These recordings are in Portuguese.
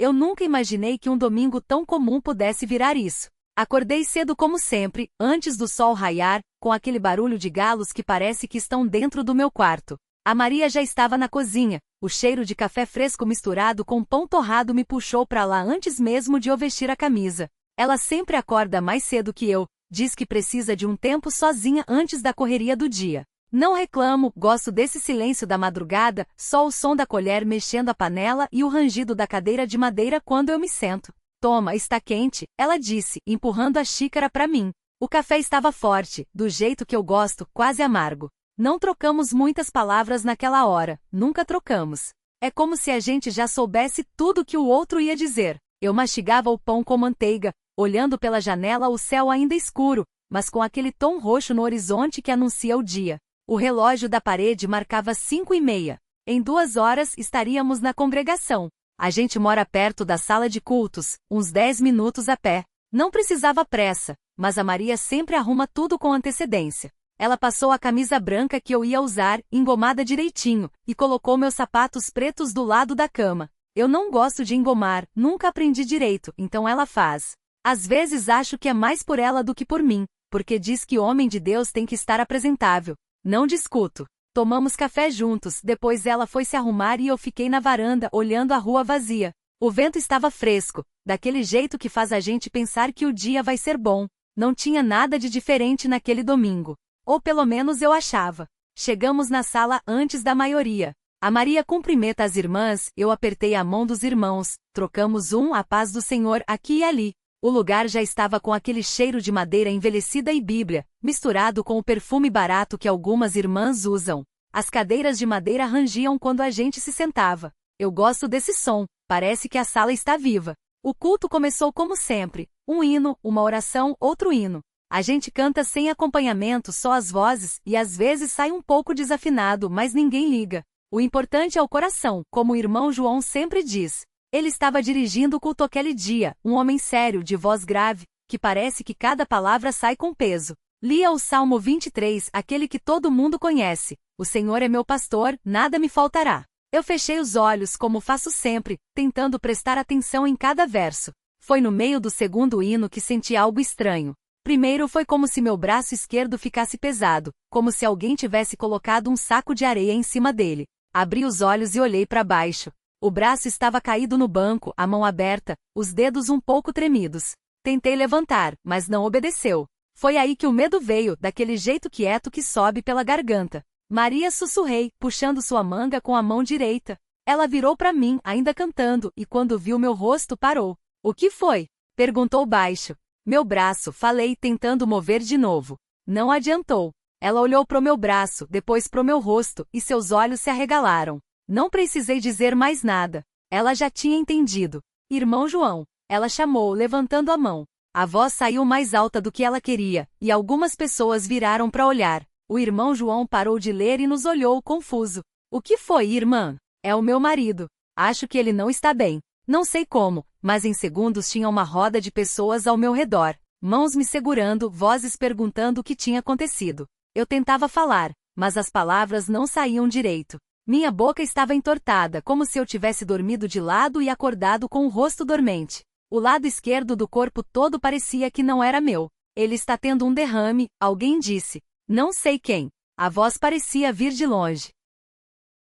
Eu nunca imaginei que um domingo tão comum pudesse virar isso. Acordei cedo como sempre, antes do sol raiar, com aquele barulho de galos que parece que estão dentro do meu quarto. A Maria já estava na cozinha. O cheiro de café fresco misturado com pão torrado me puxou para lá antes mesmo de eu vestir a camisa. Ela sempre acorda mais cedo que eu, diz que precisa de um tempo sozinha antes da correria do dia. Não reclamo, gosto desse silêncio da madrugada, só o som da colher mexendo a panela e o rangido da cadeira de madeira quando eu me sento. Toma, está quente, ela disse, empurrando a xícara para mim. O café estava forte, do jeito que eu gosto, quase amargo. Não trocamos muitas palavras naquela hora, nunca trocamos. É como se a gente já soubesse tudo que o outro ia dizer. Eu mastigava o pão com manteiga, olhando pela janela o céu ainda escuro, mas com aquele tom roxo no horizonte que anuncia o dia. O relógio da parede marcava 5:30. Em 2 horas estaríamos na congregação. A gente mora perto da sala de cultos, uns 10 minutos a pé. Não precisava pressa, mas a Maria sempre arruma tudo com antecedência. Ela passou a camisa branca que eu ia usar, engomada direitinho, e colocou meus sapatos pretos do lado da cama. Eu não gosto de engomar, nunca aprendi direito, então ela faz. Às vezes acho que é mais por ela do que por mim, porque diz que homem de Deus tem que estar apresentável. Não discuto. Tomamos café juntos, depois ela foi se arrumar e eu fiquei na varanda olhando a rua vazia. O vento estava fresco, daquele jeito que faz a gente pensar que o dia vai ser bom. Não tinha nada de diferente naquele domingo. Ou pelo menos eu achava. Chegamos na sala antes da maioria. A Maria cumprimenta as irmãs, eu apertei a mão dos irmãos, trocamos a paz do Senhor aqui e ali. O lugar já estava com aquele cheiro de madeira envelhecida e Bíblia, misturado com o perfume barato que algumas irmãs usam. As cadeiras de madeira rangiam quando a gente se sentava. Eu gosto desse som, parece que a sala está viva. O culto começou como sempre, um hino, uma oração, outro hino. A gente canta sem acompanhamento, só as vozes, e às vezes sai um pouco desafinado, mas ninguém liga. O importante é o coração, como o irmão João sempre diz. Ele estava dirigindo o culto aquele dia, um homem sério, de voz grave, que parece que cada palavra sai com peso. Lia o Salmo 23, aquele que todo mundo conhece. O Senhor é meu pastor, nada me faltará. Eu fechei os olhos, como faço sempre, tentando prestar atenção em cada verso. Foi no meio do segundo hino que senti algo estranho. Primeiro foi como se meu braço esquerdo ficasse pesado, como se alguém tivesse colocado um saco de areia em cima dele. Abri os olhos e olhei para baixo. O braço estava caído no banco, a mão aberta, os dedos um pouco tremidos. Tentei levantar, mas não obedeceu. Foi aí que o medo veio, daquele jeito quieto que sobe pela garganta. Maria, sussurrei, puxando sua manga com a mão direita. Ela virou para mim, ainda cantando, e quando viu meu rosto parou. O que foi? Perguntou baixo. Meu braço, falei, tentando mover de novo. Não adiantou. Ela olhou pro meu braço, depois pro meu rosto, e seus olhos se arregalaram. Não precisei dizer mais nada. Ela já tinha entendido. Irmão João. Ela chamou, levantando a mão. A voz saiu mais alta do que ela queria, e algumas pessoas viraram para olhar. O irmão João parou de ler e nos olhou, confuso. O que foi, irmã? É o meu marido. Acho que ele não está bem. Não sei como, mas em segundos tinha uma roda de pessoas ao meu redor. Mãos me segurando, vozes perguntando o que tinha acontecido. Eu tentava falar, mas as palavras não saíam direito. Minha boca estava entortada, como se eu tivesse dormido de lado e acordado com o rosto dormente. O lado esquerdo do corpo todo parecia que não era meu. Ele está tendo um derrame, alguém disse. Não sei quem. A voz parecia vir de longe.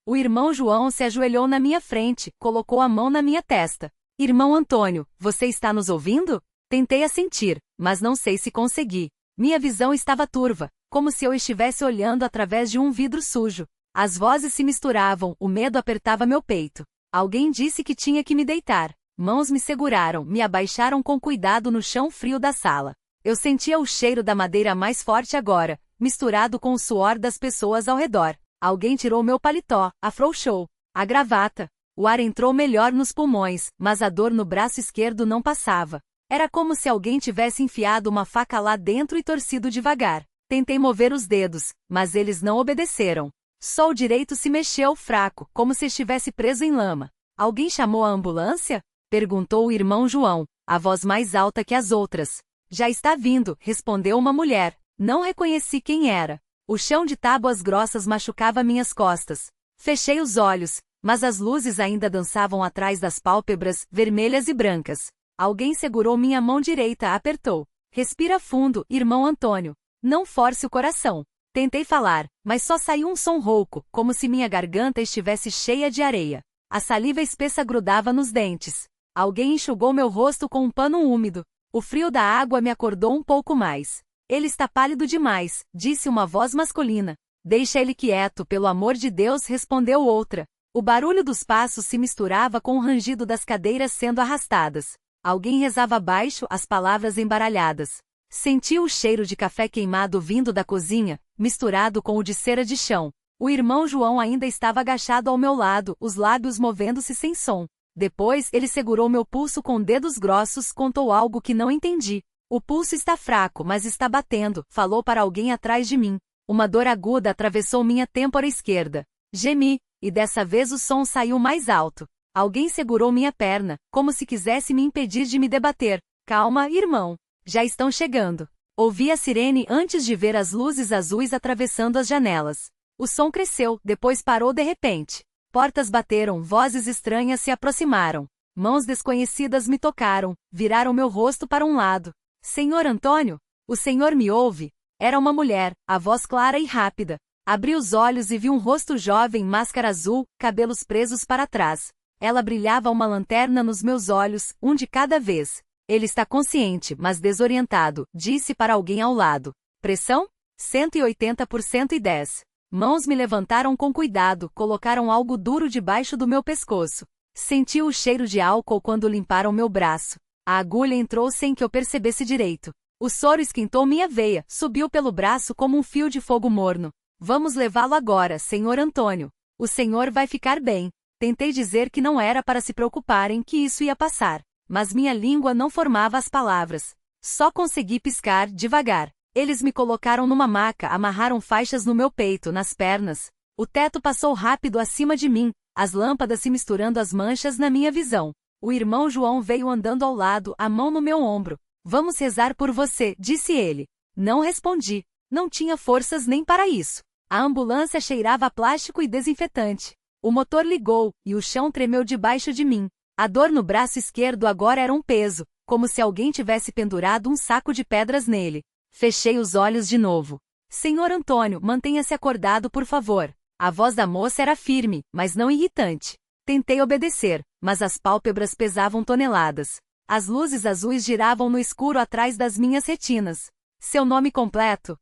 O irmão João se ajoelhou na minha frente, colocou a mão na minha testa. Irmão Antônio, você está nos ouvindo? Tentei assentir, mas não sei se consegui. Minha visão estava turva, como se eu estivesse olhando através de um vidro sujo. As vozes se misturavam, o medo apertava meu peito. Alguém disse que tinha que me deitar. Mãos me seguraram, me abaixaram com cuidado no chão frio da sala. Eu sentia o cheiro da madeira mais forte agora, misturado com o suor das pessoas ao redor. Alguém tirou meu paletó, afrouxou. A gravata. O ar entrou melhor nos pulmões, mas a dor no braço esquerdo não passava. Era como se alguém tivesse enfiado uma faca lá dentro e torcido devagar. Tentei mover os dedos, mas eles não obedeceram. Só o direito se mexeu fraco, como se estivesse preso em lama. Alguém chamou a ambulância? Perguntou o irmão João, a voz mais alta que as outras. Já está vindo, respondeu uma mulher. Não reconheci quem era. O chão de tábuas grossas machucava minhas costas. Fechei os olhos, mas as luzes ainda dançavam atrás das pálpebras, vermelhas e brancas. Alguém segurou minha mão direita, apertou. Respira fundo, irmão Antônio. Não force o coração. Tentei falar, mas só saiu um som rouco, como se minha garganta estivesse cheia de areia. A saliva espessa grudava nos dentes. Alguém enxugou meu rosto com um pano úmido. O frio da água me acordou um pouco mais. Ele está pálido demais, disse uma voz masculina. Deixa ele quieto, pelo amor de Deus, respondeu outra. O barulho dos passos se misturava com o rangido das cadeiras sendo arrastadas. Alguém rezava baixo, as palavras embaralhadas. Senti o cheiro de café queimado vindo da cozinha, misturado com o de cera de chão. O irmão João ainda estava agachado ao meu lado, os lábios movendo-se sem som. Depois, ele segurou meu pulso com dedos grossos, contou algo que não entendi. O pulso está fraco, mas está batendo, falou para alguém atrás de mim. Uma dor aguda atravessou minha têmpora esquerda. Gemi, e dessa vez o som saiu mais alto. Alguém segurou minha perna, como se quisesse me impedir de me debater. Calma, irmão. Já estão chegando. Ouvi a sirene antes de ver as luzes azuis atravessando as janelas. O som cresceu, depois parou de repente. Portas bateram, vozes estranhas se aproximaram. Mãos desconhecidas me tocaram, viraram meu rosto para um lado. Senhor Antônio? O senhor me ouve? Era uma mulher, a voz clara e rápida. Abri os olhos e vi um rosto jovem, máscara azul, cabelos presos para trás. Ela brilhava uma lanterna nos meus olhos, um de cada vez. Ele está consciente, mas desorientado, disse para alguém ao lado. Pressão? 180 por 110. Mãos me levantaram com cuidado, colocaram algo duro debaixo do meu pescoço. Senti o cheiro de álcool quando limparam meu braço. A agulha entrou sem que eu percebesse direito. O soro esquentou minha veia, subiu pelo braço como um fio de fogo morno. Vamos levá-lo agora, senhor Antônio. O senhor vai ficar bem. Tentei dizer que não era para se preocuparem, que isso ia passar. Mas minha língua não formava as palavras. Só consegui piscar, devagar. Eles me colocaram numa maca, amarraram faixas no meu peito, nas pernas. O teto passou rápido acima de mim, as lâmpadas se misturando às manchas na minha visão. O irmão João veio andando ao lado, a mão no meu ombro. Vamos rezar por você, disse ele. Não respondi. Não tinha forças nem para isso. A ambulância cheirava a plástico e desinfetante. O motor ligou, e o chão tremeu debaixo de mim. A dor no braço esquerdo agora era um peso, como se alguém tivesse pendurado um saco de pedras nele. Fechei os olhos de novo. Senhor Antônio, mantenha-se acordado, por favor. A voz da moça era firme, mas não irritante. Tentei obedecer, mas as pálpebras pesavam toneladas. As luzes azuis giravam no escuro atrás das minhas retinas. Seu nome completo?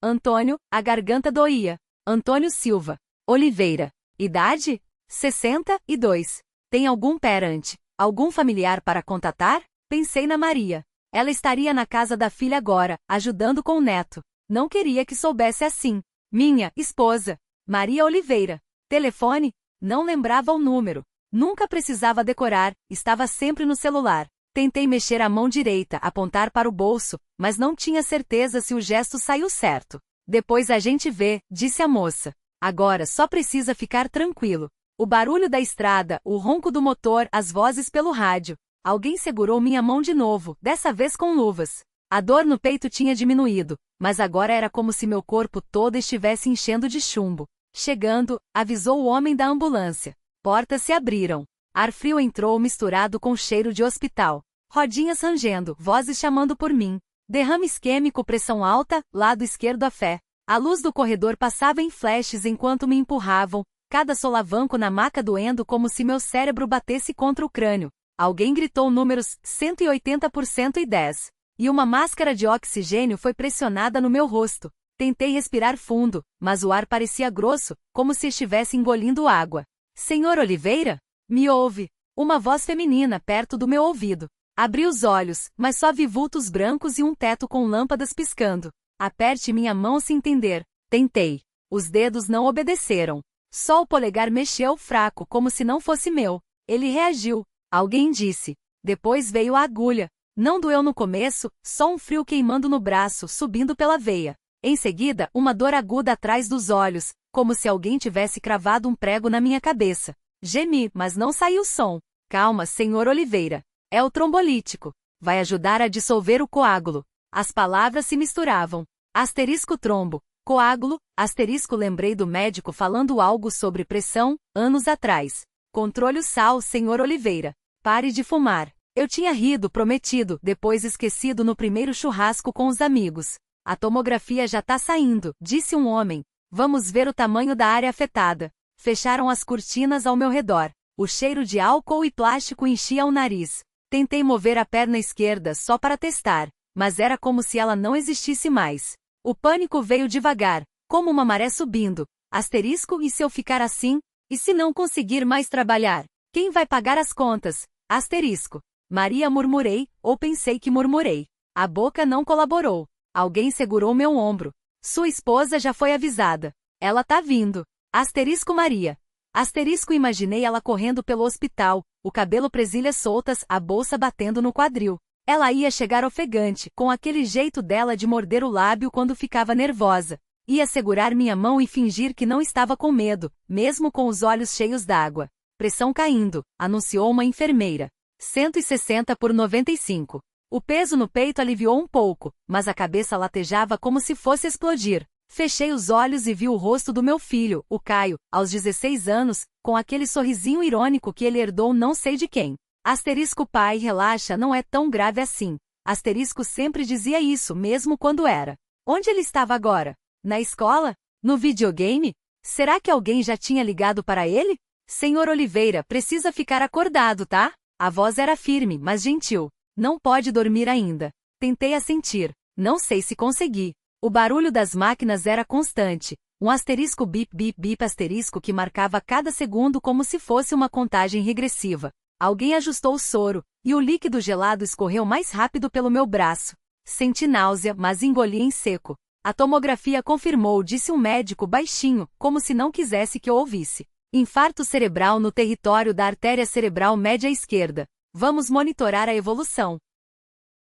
Antônio, a garganta doía. Antônio Silva Oliveira. Idade? 62. Tem algum parente, algum familiar para contatar? Pensei na Maria. Ela estaria na casa da filha agora, ajudando com o neto. Não queria que soubesse assim. Minha esposa, Maria Oliveira. Telefone? Não lembrava o número. Nunca precisava decorar, estava sempre no celular. Tentei mexer a mão direita, apontar para o bolso, mas não tinha certeza se o gesto saiu certo. Depois a gente vê, disse a moça. Agora só precisa ficar tranquilo. O barulho da estrada, o ronco do motor, as vozes pelo rádio. Alguém segurou minha mão de novo, dessa vez com luvas. A dor no peito tinha diminuído, mas agora era como se meu corpo todo estivesse enchendo de chumbo. Chegando, avisou o homem da ambulância. Portas se abriram. Ar frio entrou misturado com cheiro de hospital. Rodinhas rangendo, vozes chamando por mim. Derrame isquêmico, pressão alta, lado esquerdo a fé. A luz do corredor passava em flashes enquanto me empurravam, cada solavanco na maca doendo como se meu cérebro batesse contra o crânio. Alguém gritou números 180 por 110. E uma máscara de oxigênio foi pressionada no meu rosto. Tentei respirar fundo, mas o ar parecia grosso, como se estivesse engolindo água. Senhor Oliveira? Me ouve. Uma voz feminina perto do meu ouvido. Abri os olhos, mas só vi vultos brancos e um teto com lâmpadas piscando. Aperte minha mão se entender. Tentei. Os dedos não obedeceram. Só o polegar mexeu fraco, como se não fosse meu. Ele reagiu. Alguém disse. Depois veio a agulha. Não doeu no começo, só um frio queimando no braço, subindo pela veia. Em seguida, uma dor aguda atrás dos olhos, como se alguém tivesse cravado um prego na minha cabeça. Gemi, mas não saiu som. Calma, senhor Oliveira. É o trombolítico. Vai ajudar a dissolver o coágulo. As palavras se misturavam. Asterisco trombo. Coágulo, asterisco lembrei do médico falando algo sobre pressão, anos atrás. Controle o sal, senhor Oliveira. Pare de fumar. Eu tinha rido, prometido, depois esquecido no primeiro churrasco com os amigos. A tomografia já tá saindo, disse um homem. Vamos ver o tamanho da área afetada. Fecharam as cortinas ao meu redor. O cheiro de álcool e plástico enchia o nariz. Tentei mover a perna esquerda só para testar, mas era como se ela não existisse mais. O pânico veio devagar, como uma maré subindo. Asterisco, e se eu ficar assim? E se não conseguir mais trabalhar? Quem vai pagar as contas? Asterisco. Maria, murmurei, ou pensei que murmurei. A boca não colaborou. Alguém segurou meu ombro. Sua esposa já foi avisada. Ela tá vindo. Asterisco Maria. Asterisco imaginei ela correndo pelo hospital, o cabelo presilhas soltas, a bolsa batendo no quadril. Ela ia chegar ofegante, com aquele jeito dela de morder o lábio quando ficava nervosa. Ia segurar minha mão e fingir que não estava com medo, mesmo com os olhos cheios d'água. Pressão caindo, anunciou uma enfermeira. 160 por 95. O peso no peito aliviou um pouco, mas a cabeça latejava como se fosse explodir. Fechei os olhos e vi o rosto do meu filho, o Caio, aos 16 anos, com aquele sorrisinho irônico que ele herdou não sei de quem. Asterisco pai, relaxa, não é tão grave assim. Asterisco sempre dizia isso, mesmo quando era. Onde ele estava agora? Na escola? No videogame? Será que alguém já tinha ligado para ele? Senhor Oliveira, precisa ficar acordado, tá? A voz era firme, mas gentil. Não pode dormir ainda. Tentei assentir. Não sei se consegui. O barulho das máquinas era constante. Um asterisco bip bip bip asterisco que marcava cada segundo como se fosse uma contagem regressiva. Alguém ajustou o soro, e o líquido gelado escorreu mais rápido pelo meu braço. Senti náusea, mas engoli em seco. A tomografia confirmou, disse um médico baixinho, como se não quisesse que eu ouvisse. Infarto cerebral no território da artéria cerebral média esquerda. Vamos monitorar a evolução.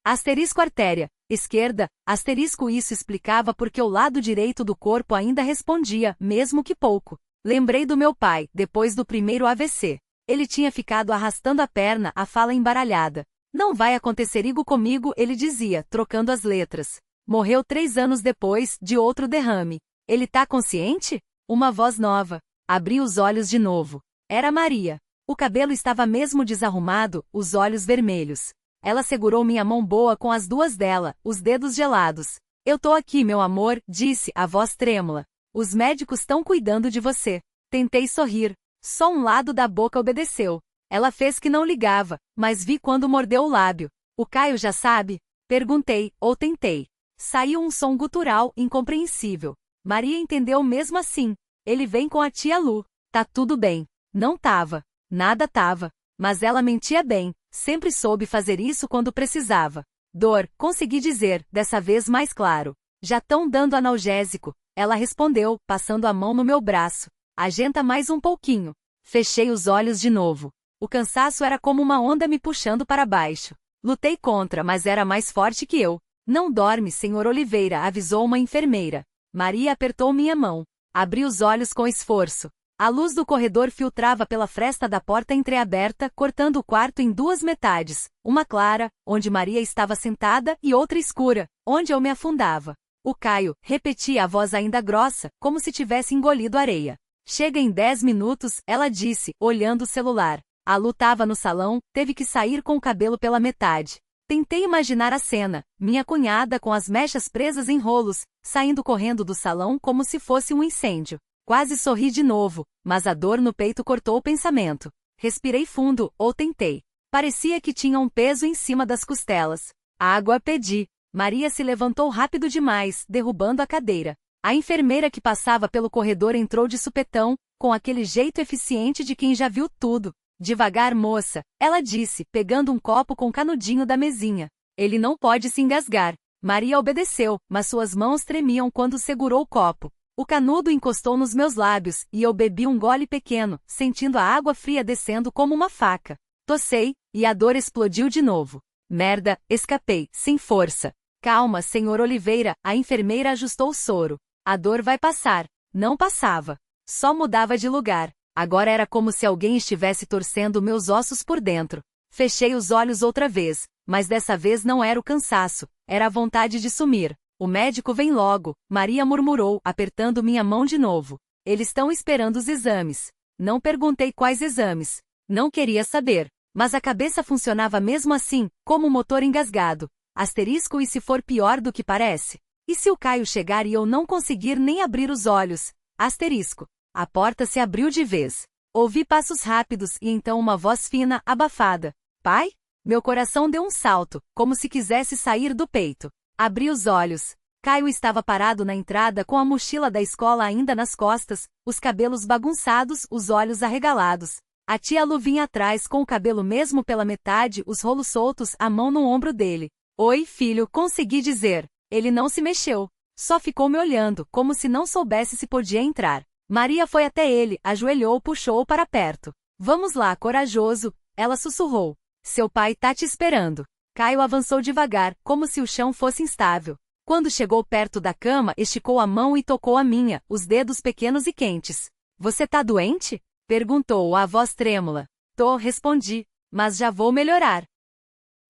Asterisco artéria esquerda, asterisco isso explicava porque o lado direito do corpo ainda respondia, mesmo que pouco. Lembrei do meu pai, depois do primeiro AVC. Ele tinha ficado arrastando a perna, a fala embaralhada. Não vai acontecer igual comigo, ele dizia, trocando as letras. Morreu 3 anos depois, de outro derrame. Ele tá consciente? Uma voz nova. Abri os olhos de novo. Era Maria. O cabelo estava mesmo desarrumado, os olhos vermelhos. Ela segurou minha mão boa com as duas dela, os dedos gelados. Eu tô aqui, meu amor, disse, a voz trêmula. Os médicos estão cuidando de você. Tentei sorrir. Só um lado da boca obedeceu. Ela fez que não ligava, mas vi quando mordeu o lábio. O Caio já sabe? Perguntei, ou tentei. Saiu um som gutural, incompreensível. Maria entendeu mesmo assim. Ele vem com a tia Lu. Tá tudo bem. Não tava. Nada tava. Mas ela mentia bem. Sempre soube fazer isso quando precisava. Dor, consegui dizer, dessa vez mais claro. Já tão dando analgésico. Ela respondeu, passando a mão no meu braço. Agenta mais um pouquinho. Fechei os olhos de novo. O cansaço era como uma onda me puxando para baixo. Lutei contra, mas era mais forte que eu. Não dorme, senhor Oliveira, avisou uma enfermeira. Maria apertou minha mão. Abri os olhos com esforço. A luz do corredor filtrava pela fresta da porta entreaberta, cortando o quarto em 2 metades. Uma clara, onde Maria estava sentada, e outra escura, onde eu me afundava. O Caio, repetia a voz ainda grossa, como se tivesse engolido areia. Chega em 10 minutos, ela disse, olhando o celular. A Lu tava no salão, teve que sair com o cabelo pela metade. Tentei imaginar a cena, minha cunhada com as mechas presas em rolos, saindo correndo do salão como se fosse um incêndio. Quase sorri de novo, mas a dor no peito cortou o pensamento. Respirei fundo, ou tentei. Parecia que tinha um peso em cima das costelas. Água pedi. Maria se levantou rápido demais, derrubando a cadeira. A enfermeira que passava pelo corredor entrou de supetão, com aquele jeito eficiente de quem já viu tudo. Devagar, moça, ela disse, pegando um copo com canudinho da mesinha. Ele não pode se engasgar. Maria obedeceu, mas suas mãos tremiam quando segurou o copo. O canudo encostou nos meus lábios, e eu bebi um gole pequeno, sentindo a água fria descendo como uma faca. Tossei, e a dor explodiu de novo. Merda, escapei, sem força. Calma, senhor Oliveira, a enfermeira ajustou o soro. A dor vai passar. Não passava. Só mudava de lugar. Agora era como se alguém estivesse torcendo meus ossos por dentro. Fechei os olhos outra vez, mas dessa vez não era o cansaço, era a vontade de sumir. O médico vem logo, Maria murmurou, apertando minha mão de novo. Eles estão esperando os exames. Não perguntei quais exames. Não queria saber. Mas a cabeça funcionava mesmo assim, como um motor engasgado. Asterisco, e se for pior do que parece? E se o Caio chegar e eu não conseguir nem abrir os olhos? Asterisco. A porta se abriu de vez. Ouvi passos rápidos e então uma voz fina, abafada. Pai? Meu coração deu um salto, como se quisesse sair do peito. Abri os olhos. Caio estava parado na entrada com a mochila da escola ainda nas costas, os cabelos bagunçados, os olhos arregalados. A tia Lu vinha atrás com o cabelo mesmo pela metade, os rolos soltos, a mão no ombro dele. Oi, filho, consegui dizer. Ele não se mexeu. Só ficou me olhando, como se não soubesse se podia entrar. Maria foi até ele, ajoelhou, puxou-o para perto. Vamos lá, corajoso, ela sussurrou. Seu pai tá te esperando. Caio avançou devagar, como se o chão fosse instável. Quando chegou perto da cama, esticou a mão e tocou a minha, os dedos pequenos e quentes. Você tá doente? Perguntou a voz trêmula. Tô, respondi, mas já vou melhorar.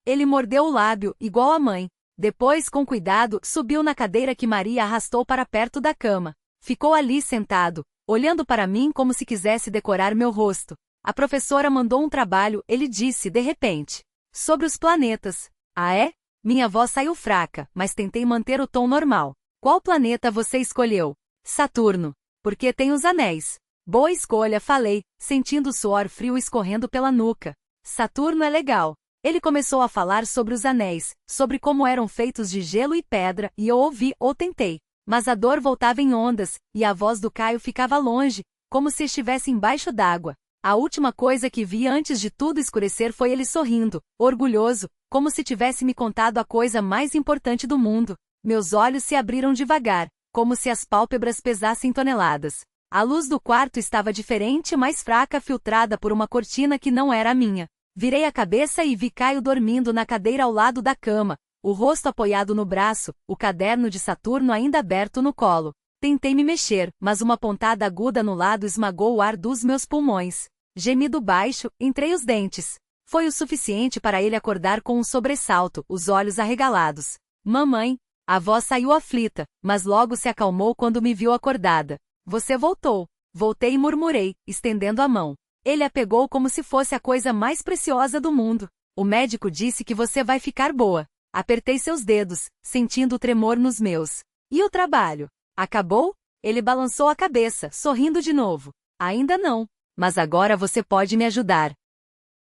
Ele mordeu o lábio, igual a mãe. Depois, com cuidado, subiu na cadeira que Maria arrastou para perto da cama. Ficou ali sentado, olhando para mim como se quisesse decorar meu rosto. A professora mandou um trabalho, ele disse de repente. Sobre os planetas. Ah, é? Minha voz saiu fraca, mas tentei manter o tom normal. Qual planeta você escolheu? Saturno. Porque tem os anéis. Boa escolha, falei, sentindo o suor frio escorrendo pela nuca. Saturno é legal. Ele começou a falar sobre os anéis, sobre como eram feitos de gelo e pedra, e eu ouvi ou tentei. Mas a dor voltava em ondas, e a voz do Caio ficava longe, como se estivesse embaixo d'água. A última coisa que vi antes de tudo escurecer foi ele sorrindo, orgulhoso, como se tivesse me contado a coisa mais importante do mundo. Meus olhos se abriram devagar, como se as pálpebras pesassem toneladas. A luz do quarto estava diferente, mais fraca, filtrada por uma cortina que não era a minha. Virei a cabeça e vi Caio dormindo na cadeira ao lado da cama, o rosto apoiado no braço, o caderno de Saturno ainda aberto no colo. Tentei me mexer, mas uma pontada aguda no lado esmagou o ar dos meus pulmões. Gemido baixo, entrei os dentes. Foi o suficiente para ele acordar com um sobressalto, os olhos arregalados. Mamãe! A voz saiu aflita, mas logo se acalmou quando me viu acordada. Você voltou. Voltei e murmurei, estendendo a mão. Ele a pegou como se fosse a coisa mais preciosa do mundo. O médico disse que você vai ficar boa. Apertei seus dedos, sentindo o tremor nos meus. E o trabalho? Acabou? Ele balançou a cabeça, sorrindo de novo. Ainda não. Mas agora você pode me ajudar.